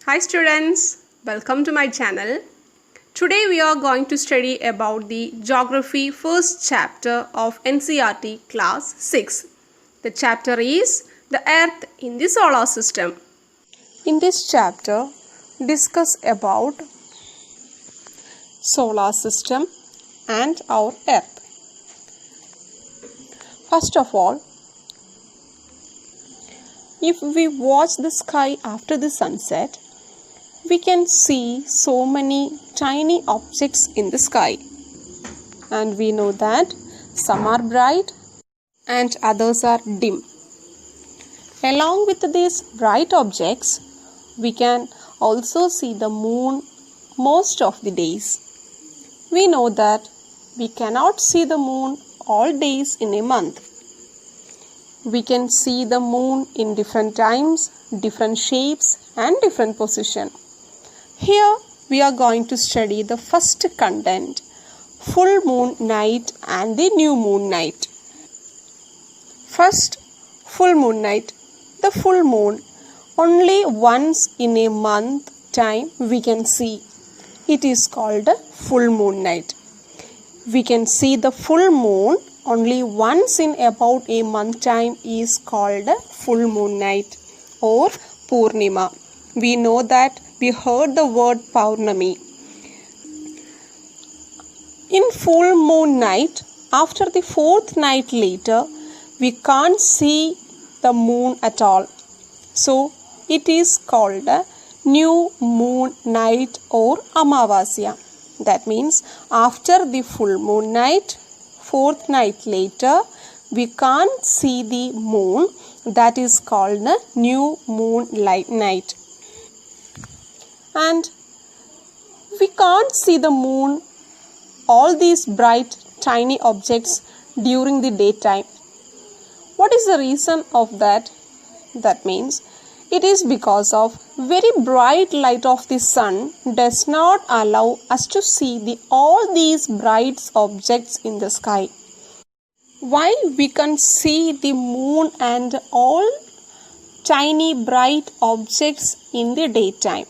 Hi students, welcome to my channel. Today we are going to study about the Geography first chapter of NCERT class 6. The chapter is the Earth in the Solar System. In this chapter, discuss about solar system and our Earth. First of all, if we watch the sky after the sunset, we can see so many tiny objects in the sky, and we know that some are bright and others are dim. Along with these bright objects, we can also see the moon most of the days. We know that we cannot see the moon all days in a month. We can see the moon in different times, different shapes and different position. Here we are going to study the first content, full moon night and the new moon night. First, full moon night. The full moon only once in a month time we can see. It is called full moon night. We can see the full moon only once in about a month time is called full moon night or Purnima. We know that we heard the word Paurnami. In full moon night, after the fourth night later, we can't see the moon at all. So, it is called new moon night or Amavasya. That means after the full moon night, fourth night later, we can't see the moon. That is called new moon night. And we can't see the moon, all these bright tiny objects during the daytime. What is the reason of that? That means it is because of very bright light of the sun does not allow us to see all these bright objects in the sky. Why we can see the moon and all tiny bright objects in the daytime?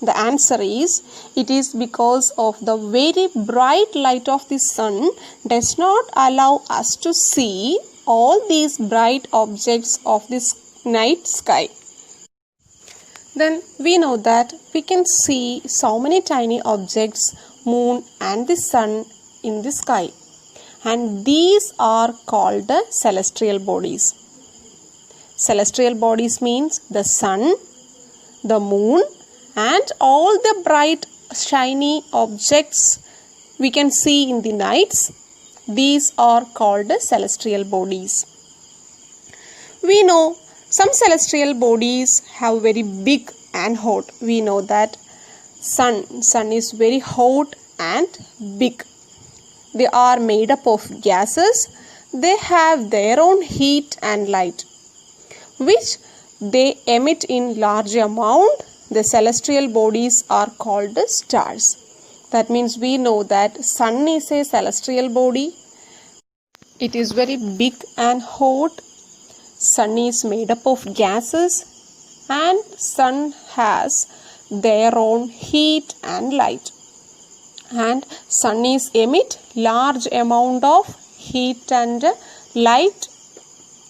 The answer is, it is because of the very bright light of the sun does not allow us to see all these bright objects of this night sky. Then we know that we can see so many tiny objects, moon and the sun in the sky. And these are called celestial bodies. Celestial bodies means the sun, the moon, and all the bright shiny objects we can see in the nights. These are called celestial bodies. We know some celestial bodies have very big and hot. We know that sun is very hot and big. They are made up of gases. They have their own heat and light, which they emit in large amount. The celestial bodies are called stars. That means we know that sun is a celestial body. It is very big and hot. Sun is made up of gases and sun has their own heat and light. And sun is emit large amount of heat and light.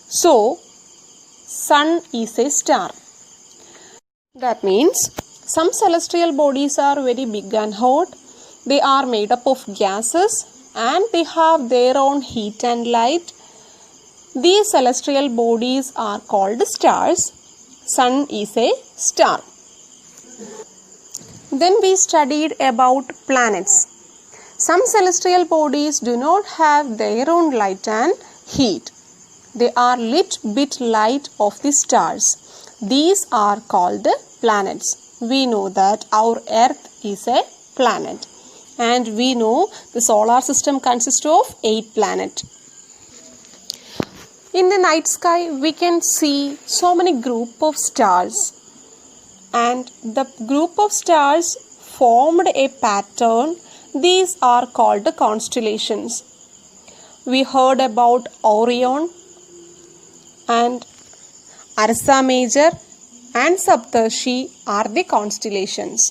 So, sun is a star. That means some celestial bodies are very big and hot. They are made up of gases and they have their own heat and light. These celestial bodies are called stars. Sun is a star. Then we studied about planets. Some celestial bodies do not have their own light and heat. They are little bit light of the stars. These are called planets. We know that our Earth is a planet. And we know the solar system consists of 8 planets. In the night sky, we can see so many group of stars. And the group of stars formed a pattern. These are called constellations. We heard about Orion and Ursa Major and Saptarshi are the constellations.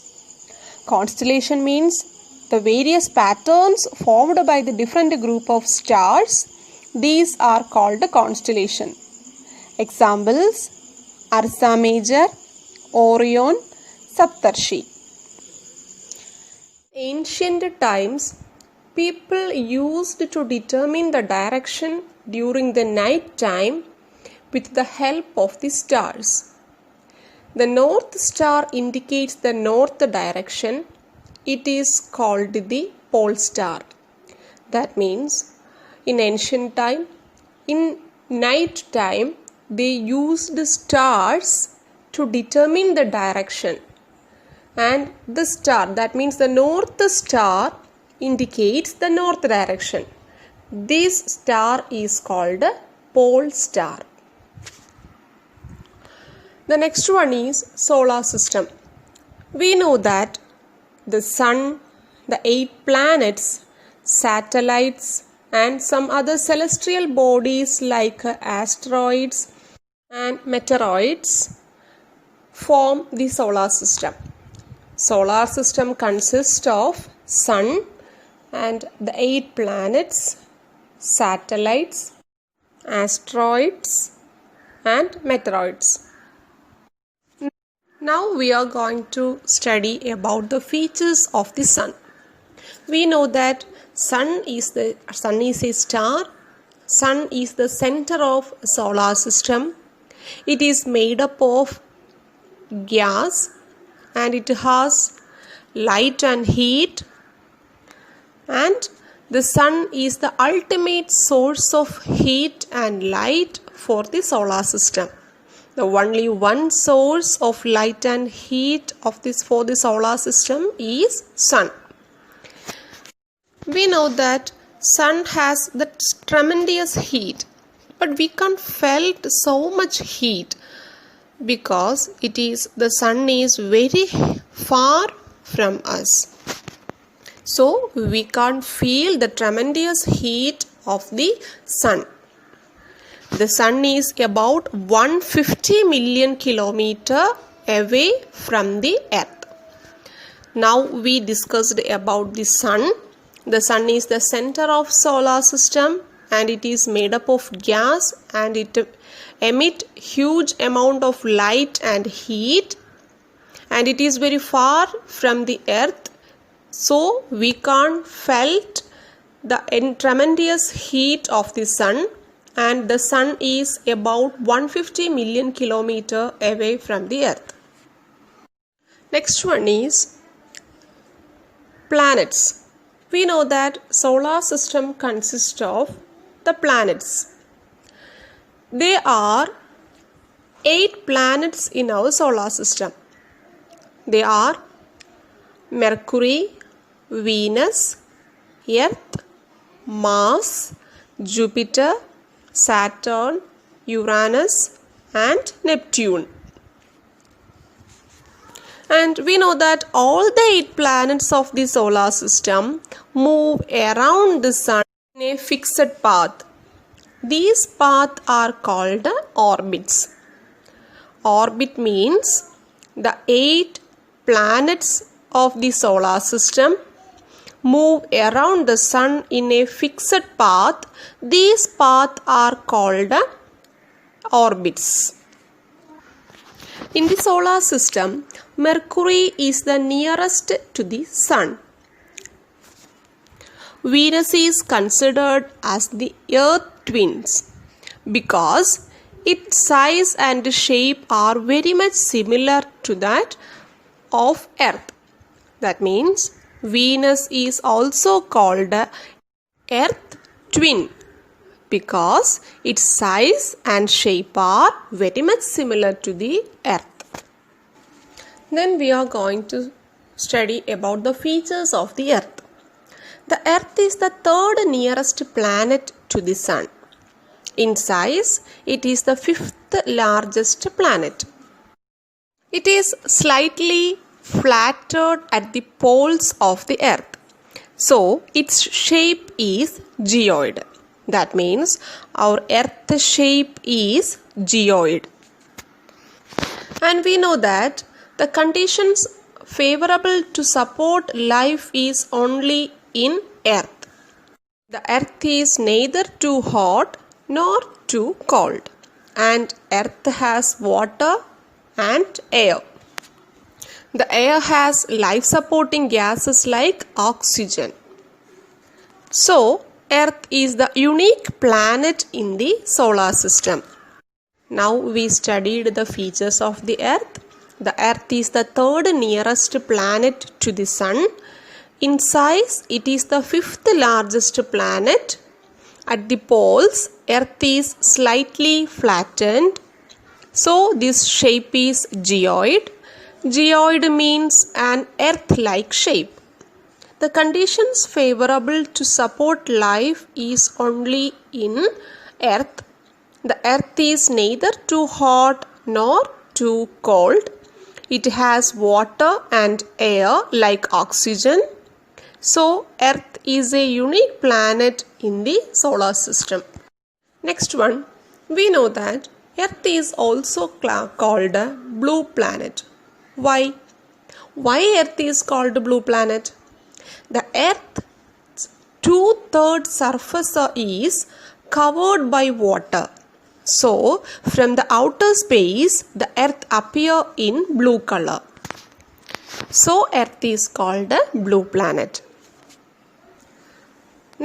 Constellation means the various patterns formed by the different group of stars. These are called the constellation. Examples: Ursa Major, Orion, Saptarshi. Ancient times, people used to determine the direction during the night time with the help of the stars. The North Star indicates the north direction. It is called the pole star. That means in ancient time, in night time, they used stars to determine the direction. And the star, that means the North Star, indicates the north direction. This star is called a pole star. The next one is solar system. We know that the sun, the 8 planets, satellites, and some other celestial bodies like asteroids and meteoroids form the solar system. Solar system consists of sun and the 8 planets, satellites, asteroids, and meteoroids. Now we are going to study about the features of the sun. We know that sun is a star. Sun is the center of solar system. It is made up of gas and it has light and heat, and the sun is the ultimate source of heat and light for the solar system. The only one source of light and heat for the solar system is sun. We know that sun has the tremendous heat, but we can't feel so much heat because the sun is very far from us. So we can't feel the tremendous heat of the sun. The sun is about 150 million kilometers away from the earth. Now we discussed about the sun. The sun is the center of solar system and it is made up of gas and it emits huge amount of light and heat, and it is very far from the earth, so we can't felt the tremendous heat of the sun, and the sun is about 150 million kilometers away from the earth. Next one is planets. We know that solar system consists of the planets. There are 8 planets in our solar system. They are Mercury, Venus, Earth, Mars, Jupiter, Saturn, Uranus, and Neptune. And we know that all the 8 planets of the solar system move around the sun in a fixed path. These paths are called orbits. Orbit means the 8 planets of the solar system move around the sun in a fixed path. These paths are called orbits. In the solar system, Mercury is the nearest to the sun. Venus is considered as the Earth twins because its size and shape are very much similar to that of Earth. That means Venus is also called Earth twin because its size and shape are very much similar to the Earth. Then we are going to study about the features of the Earth. The Earth is the 3rd nearest planet to the Sun. In size, it is the 5th largest planet. It is slightly flattened at the poles of the Earth. So, its shape is geoid. That means our Earth shape is geoid. And we know that the conditions favorable to support life is only in earth. The earth is neither too hot nor too cold, and earth has water and air. The air has life supporting gases like oxygen. So, earth is the unique planet in the solar system. Now we studied the features of the earth. The earth is the third nearest planet to the sun. In size, it is the fifth largest planet. At the poles, earth is slightly flattened. So this shape is geoid. Geoid means an earth-like shape. The conditions favorable to support life is only in earth. The earth is neither too hot nor too cold. It has water and air like oxygen. So earth is a unique planet in the solar system. Next one, we know that earth is also called a blue planet. Why? Why earth is called blue planet? The earth's 2/3 surface is covered by water. So, from the outer space, the earth appears in blue color. So, earth is called a blue planet.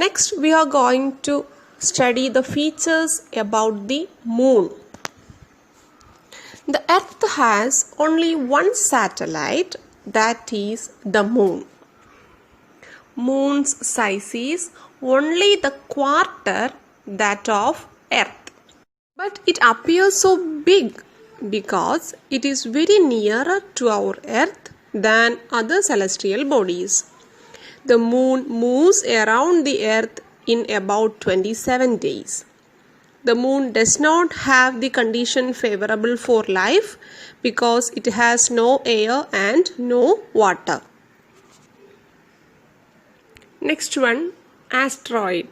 Next, we are going to study the features about the moon. The earth has only one satellite, that is the moon. Moon's size is only the quarter that of earth. But it appears so big because it is very nearer to our earth than other celestial bodies. The moon moves around the earth in about 27 days. The moon does not have the condition favorable for life because it has no air and no water. Next one, asteroid.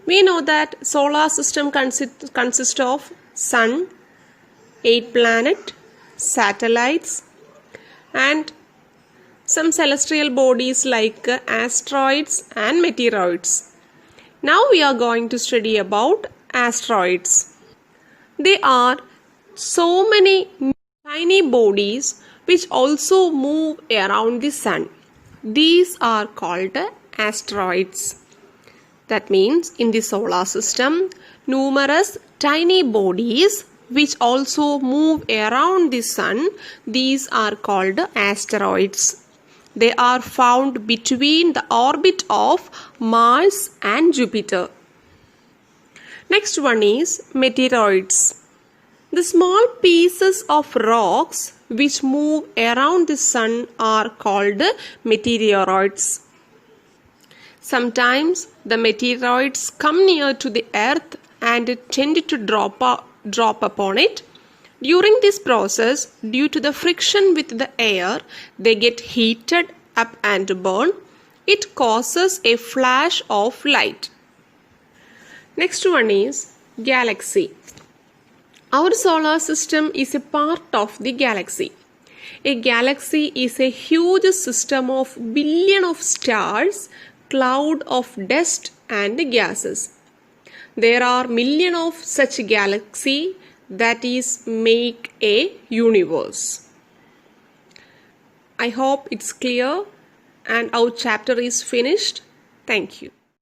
We know that solar system consists of sun, 8 planets, satellites, and some celestial bodies like asteroids and meteoroids. Now we are going to study about asteroids. They are so many tiny bodies which also move around the sun. These are called asteroids. That means in the solar system, numerous tiny bodies which also move around the sun, these are called asteroids. They are found between the orbit of Mars and Jupiter. Next one is meteoroids. The small pieces of rocks which move around the sun are called meteoroids. Sometimes the meteoroids come near to the earth and tend to drop upon it. During this process, due to the friction with the air, they get heated up and burn. It causes a flash of light. Next one is galaxy. Our solar system is a part of the galaxy. A galaxy is a huge system of billions of stars, cloud of dust and gases. There are millions of such galaxies, that is make a universe. I hope it's clear and our chapter is finished. Thank you.